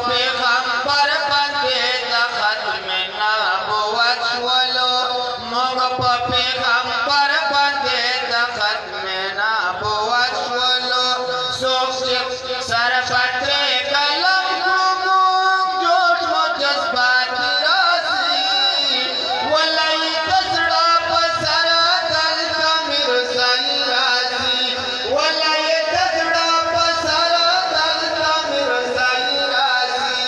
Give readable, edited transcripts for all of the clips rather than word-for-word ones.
पैगंबर बंदे खत्म नबुवत वलो मोग पैगंबर बंदे खत्म नबुवत वलो सोख सरपत्रे कलम जोश जज्बात रासी वलाई कसड़ा पसर दल तमिर सयासी वलाई कसड़ा पसर दल तमिर सयासी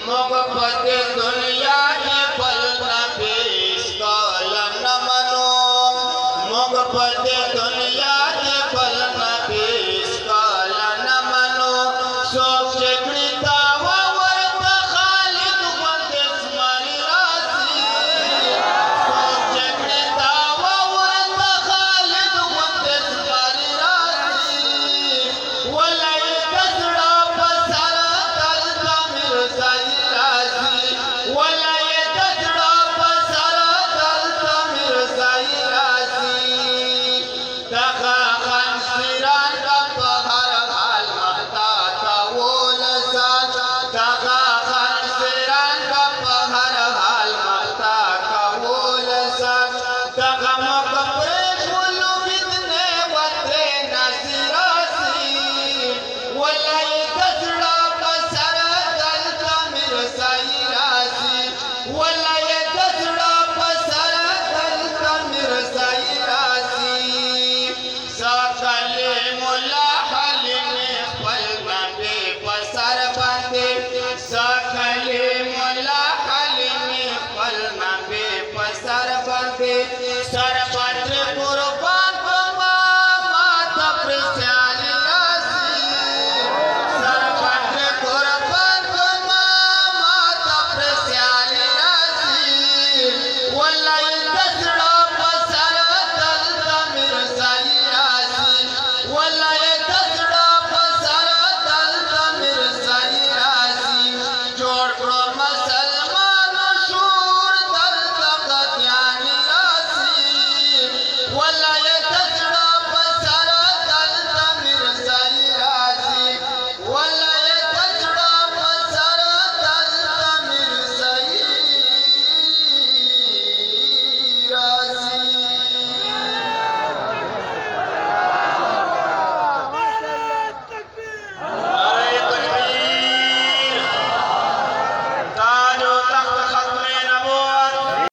मोहब्बत दुनिया के पल न पेश कलम न मनो मोहब्बत